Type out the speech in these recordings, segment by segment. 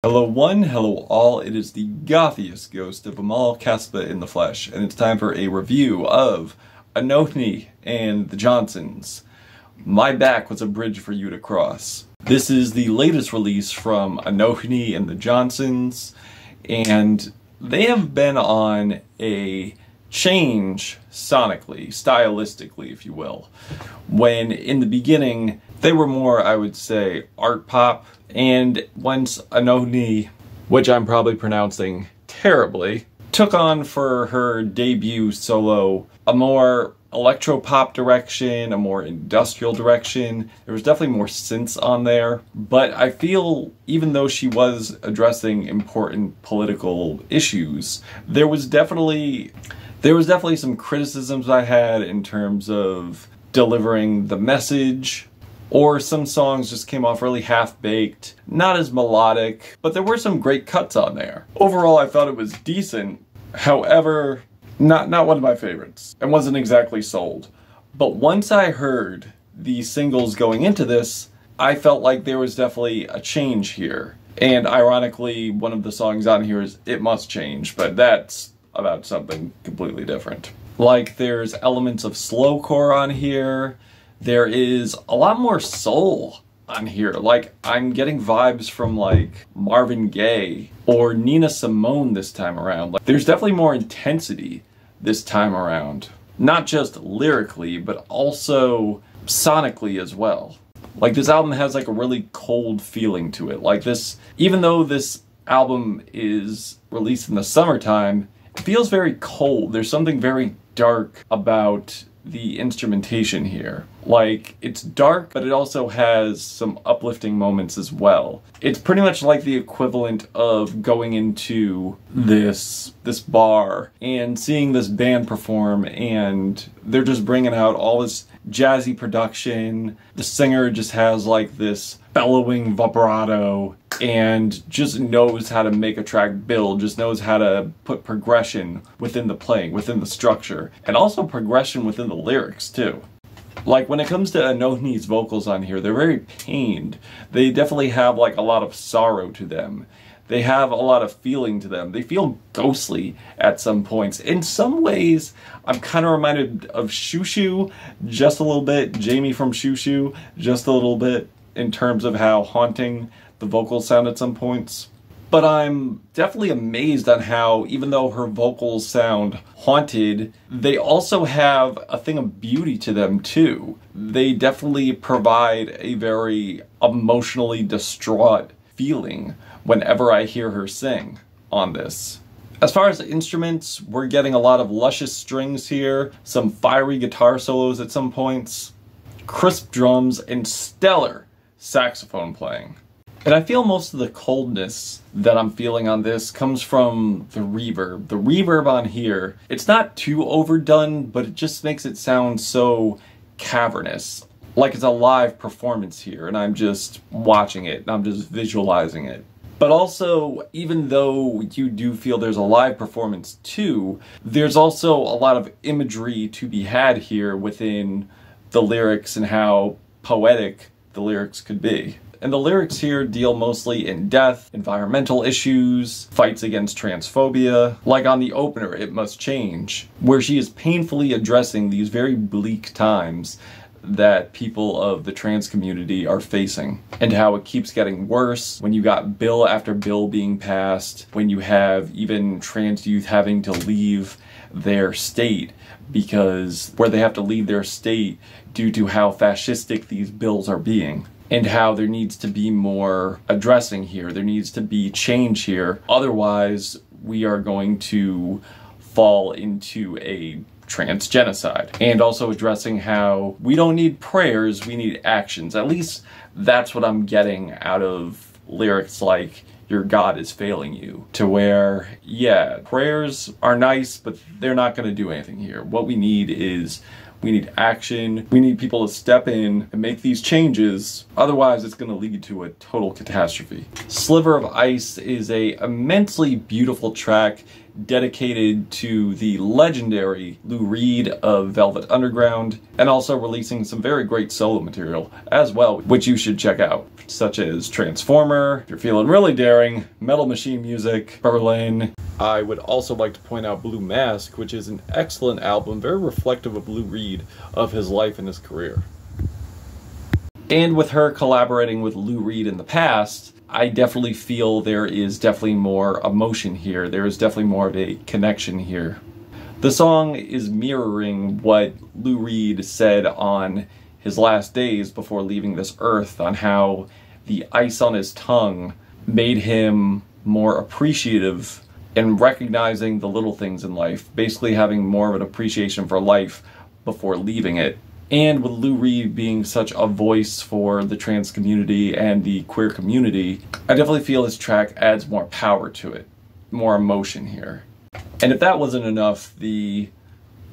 Hello one, hello all, it is the gothiest ghost of them all, Casper in the flesh, and it's time for a review of Anohni and the Johnsons. My back was a bridge for you to cross. This is the latest release from Anohni and the Johnsons, and they have been on a change sonically, stylistically, if you will. When in the beginning, they were more, I would say, art pop, and once Anohni, which I'm probably pronouncing terribly, took on for her debut solo a more electro-pop direction, a more industrial direction. There was definitely more synths on there, but I feel even though she was addressing important political issues, there was definitely some criticisms I had in terms of delivering the message, or some songs just came off really half-baked, not as melodic, but there were some great cuts on there. Overall, I thought it was decent, however, not one of my favorites, and wasn't exactly sold. But once I heard the singles going into this, I felt like there was definitely a change here. And ironically, one of the songs on here is It Must Change, but that's about something completely different. Like, there's elements of slowcore on here. There is a lot more soul on here. Like, I'm getting vibes from like Marvin Gaye or Nina Simone this time around. Like, there's definitely more intensity this time around. Not just lyrically, but also sonically as well. Like, this album has like a really cold feeling to it. Like, this, even though this album is released in the summertime, it feels very cold. There's something very dark about the instrumentation here. Like, it's dark, but it also has some uplifting moments as well. It's pretty much like the equivalent of going into this bar and seeing this band perform, and they're just bringing out all this jazzy production. The singer just has like this bellowing vibrato and just knows how to make a track build, just knows how to put progression within the playing, within the structure, and also progression within the lyrics too. Like, when it comes to Anohni's vocals on here, they're very pained. They definitely have like a lot of sorrow to them. They have a lot of feeling to them. They feel ghostly at some points. In some ways, I'm kind of reminded of Shushu just a little bit, Jamie from Shushu just a little bit, in terms of how haunting the vocals sound at some points. But I'm definitely amazed on how, even though her vocals sound haunted, they also have a thing of beauty to them too. They definitely provide a very emotionally distraught feeling whenever I hear her sing on this. As far as the instruments, we're getting a lot of luscious strings here, some fiery guitar solos at some points, crisp drums, and stellar saxophone playing. And I feel most of the coldness that I'm feeling on this comes from the reverb. The reverb on here, it's not too overdone, but it just makes it sound so cavernous. Like it's a live performance here, and I'm just watching it, and I'm just visualizing it. But also, even though you do feel there's a live performance too, there's also a lot of imagery to be had here within the lyrics and how poetic the lyrics could be. And the lyrics here deal mostly in death, environmental issues, fights against transphobia. Like on the opener, It Must Change, where she is painfully addressing these very bleak times that people of the trans community are facing, and how it keeps getting worse when you got bill after bill being passed, when you have even trans youth having to leave their state because where they have to leave their state due to how fascistic these bills are being. And how there needs to be more addressing here. There needs to be change here. Otherwise, we are going to fall into a trans genocide. And also addressing how we don't need prayers, we need actions. At least that's what I'm getting out of lyrics like Your God is Failing You. To where, yeah, prayers are nice, but they're not going to do anything here. What we need is we need action. We need people to step in and make these changes. Otherwise, it's going to lead to a total catastrophe. Sliver of Ice is a immensely beautiful track. dedicated to the legendary Lou Reed of Velvet Underground, and also releasing some very great solo material as well, which you should check out, such as Transformer, if you're feeling really daring, Metal Machine Music, Berlin. I would also like to point out Blue Mask, which is an excellent album, very reflective of Lou Reed, of his life and his career. And with her collaborating with Lou Reed in the past, I definitely feel there is definitely more emotion here. There is definitely more of a connection here. The song is mirroring what Lou Reed said on his last days before leaving this earth, on how the ice on his tongue made him more appreciative and recognizing the little things in life, basically having more of an appreciation for life before leaving it. And with Lou Reed being such a voice for the trans community and the queer community, I definitely feel this track adds more power to it, more emotion here. And if that wasn't enough, the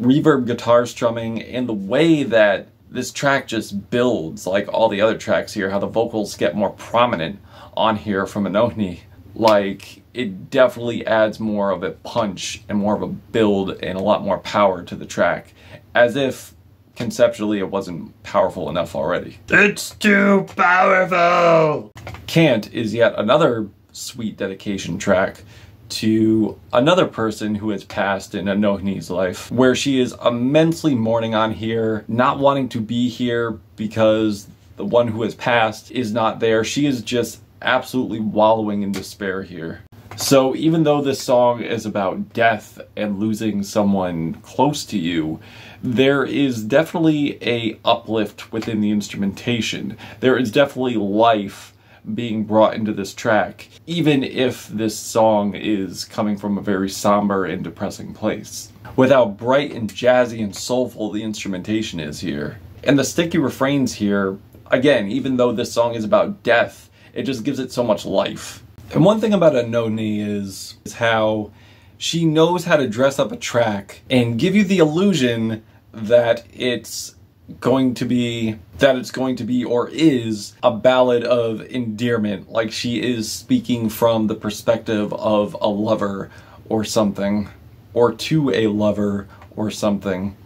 reverb guitar strumming and the way that this track just builds, like all the other tracks here, how the vocals get more prominent on here from Anohni, like, it definitely adds more of a punch and more of a build and a lot more power to the track, as if conceptually it wasn't powerful enough already. It's too powerful! Can't is yet another sweet dedication track to another person who has passed in Anohni's life, where she is immensely mourning on here, not wanting to be here because the one who has passed is not there. She is just absolutely wallowing in despair here. So even though this song is about death and losing someone close to you, there is definitely a uplift within the instrumentation. There is definitely life being brought into this track, even if this song is coming from a very somber and depressing place. With how bright and jazzy and soulful the instrumentation is here. And the sticky refrains here, again, even though this song is about death, it just gives it so much life. And one thing about Anohni is how she knows how to dress up a track and give you the illusion that it's going to be or is a ballad of endearment, like she is speaking from the perspective of a lover or something, or to a lover or something.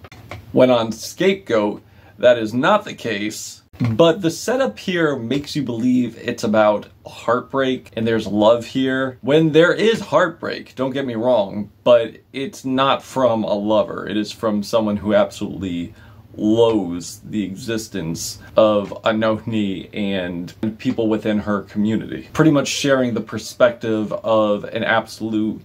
When on Scapegoat, that is not the case. But the setup here makes you believe it's about heartbreak and there's love here, when there is heartbreak, don't get me wrong, but it's not from a lover. It is from someone who absolutely loathes the existence of Anohni and people within her community. Pretty much sharing the perspective of an absolute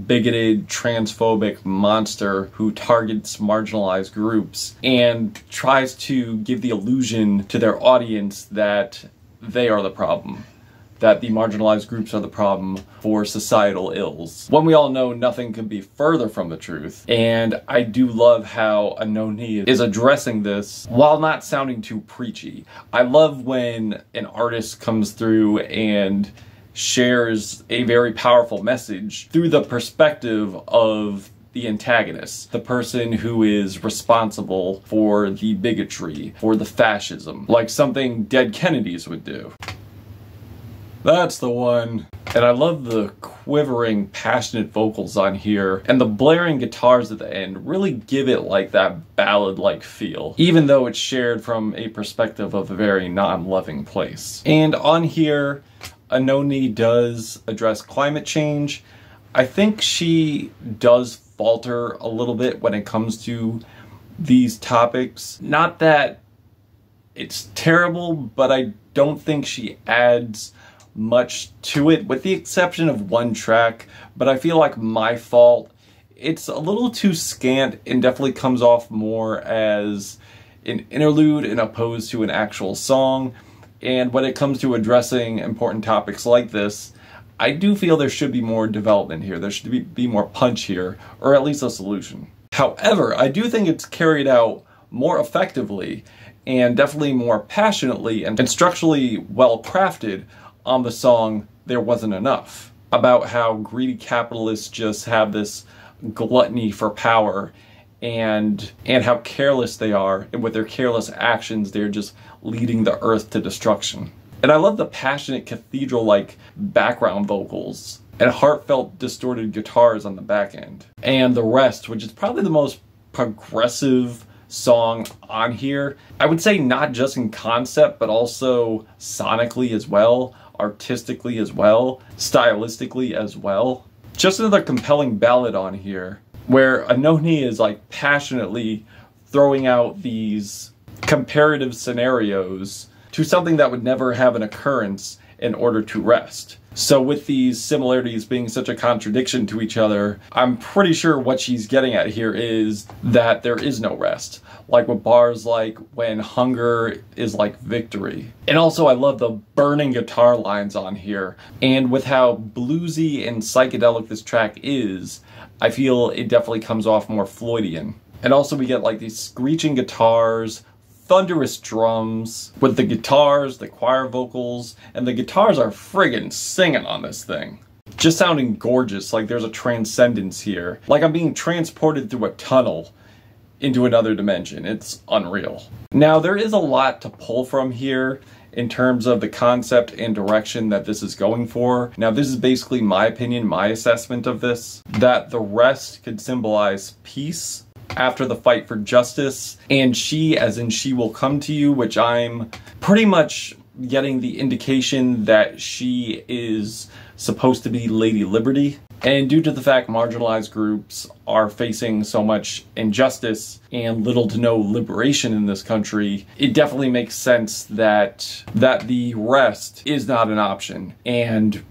bigoted, transphobic monster who targets marginalized groups and tries to give the illusion to their audience that they are the problem, that the marginalized groups are the problem for societal ills, when we all know nothing could be further from the truth. And I do love how Anohni is addressing this while not sounding too preachy. I love when an artist comes through and shares a very powerful message through the perspective of the antagonist, the person who is responsible for the bigotry, for the fascism, like something Dead Kennedys would do. That's the one. And I love the quivering, passionate vocals on here, and the blaring guitars at the end really give it like that ballad-like feel, even though it's shared from a perspective of a very non-loving place. And on here, Anohni does address climate change. I think she does falter a little bit when it comes to these topics. Not that it's terrible, but I don't think she adds much to it, with the exception of one track. But I feel like My Fault, it's a little too scant and definitely comes off more as an interlude in opposed to an actual song. And when it comes to addressing important topics like this, I do feel there should be more development here. There should be more punch here, or at least a solution. However, I do think it's carried out more effectively and definitely more passionately and structurally well crafted on the song There Wasn't Enough, about how greedy capitalists just have this gluttony for power and how careless they are, and with their careless actions they're just leading the earth to destruction. And I love the passionate cathedral-like background vocals and heartfelt distorted guitars on the back end. And The Rest, which is probably the most progressive song on here. I would say not just in concept, but also sonically as well, artistically as well, stylistically as well. Just another compelling ballad on here, where Anohni is like passionately throwing out these comparative scenarios to something that would never have an occurrence in order to rest. So with these similarities being such a contradiction to each other, I'm pretty sure what she's getting at here is that there is no rest. Like with bars like, when hunger is like victory. And also I love the burning guitar lines on here. And with how bluesy and psychedelic this track is, I feel it definitely comes off more Floydian. And also we get like these screeching guitars, thunderous drums, with the guitars, the choir vocals, and the guitars are friggin' singing on this thing. Just sounding gorgeous, like there's a transcendence here. Like I'm being transported through a tunnel into another dimension. It's unreal. Now there is a lot to pull from here in terms of the concept and direction that this is going for. Now this is basically my opinion, my assessment of this, that The Rest could symbolize peace after the fight for justice, and she, as in she will come to you, which I'm pretty much getting the indication that she is supposed to be Lady Liberty. And due to the fact marginalized groups are facing so much injustice and little to no liberation in this country, it definitely makes sense that the rest is not an option, and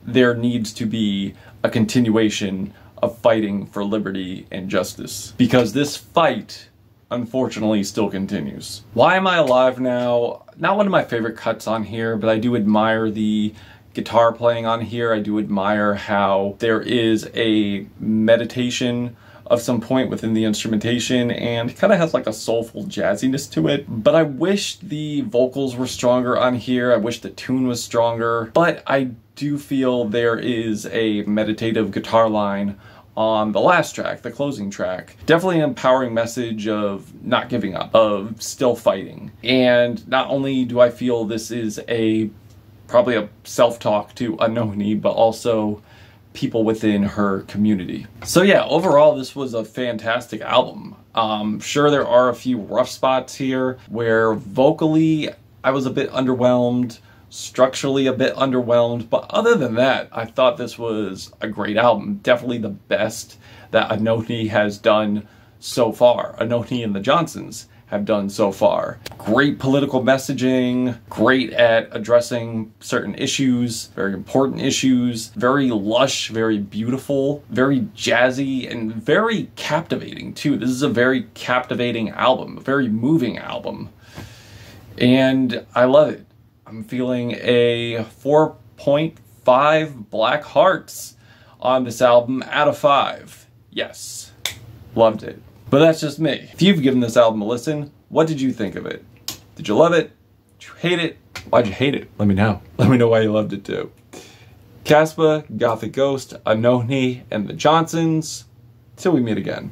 there needs to be a continuation of fighting for liberty and justice, because this fight unfortunately still continues. Why Am I Alive Now? Not one of my favorite cuts on here, but I do admire the guitar playing on here. I do admire how there is a meditation of some point within the instrumentation, and it kind of has like a soulful jazziness to it. But I wish the vocals were stronger on here. I wish the tune was stronger, but I do feel there is a meditative guitar line on the last track, the closing track. Definitely an empowering message of not giving up, of still fighting. And not only do I feel this is probably a self-talk to Anohni, but also people within her community. So yeah, overall this was a fantastic album. Sure, there are a few rough spots here where vocally I was a bit underwhelmed, structurally a bit underwhelmed, but other than that, I thought this was a great album. Definitely the best that Anohni has done so far. Anohni and the Johnsons have done so far. Great political messaging, great at addressing certain issues, very important issues, very lush, very beautiful, very jazzy, and very captivating too. This is a very captivating album, a very moving album, and I love it. I'm feeling a 4.5 black hearts on this album out of 5. Yes, loved it. But that's just me. If you've given this album a listen, what did you think of it? Did you love it? Did you hate it? Why'd you hate it? Let me know. Let me know why you loved it too. Caspa, Gothic Ghost, Anohni, and the Johnsons. Till we meet again.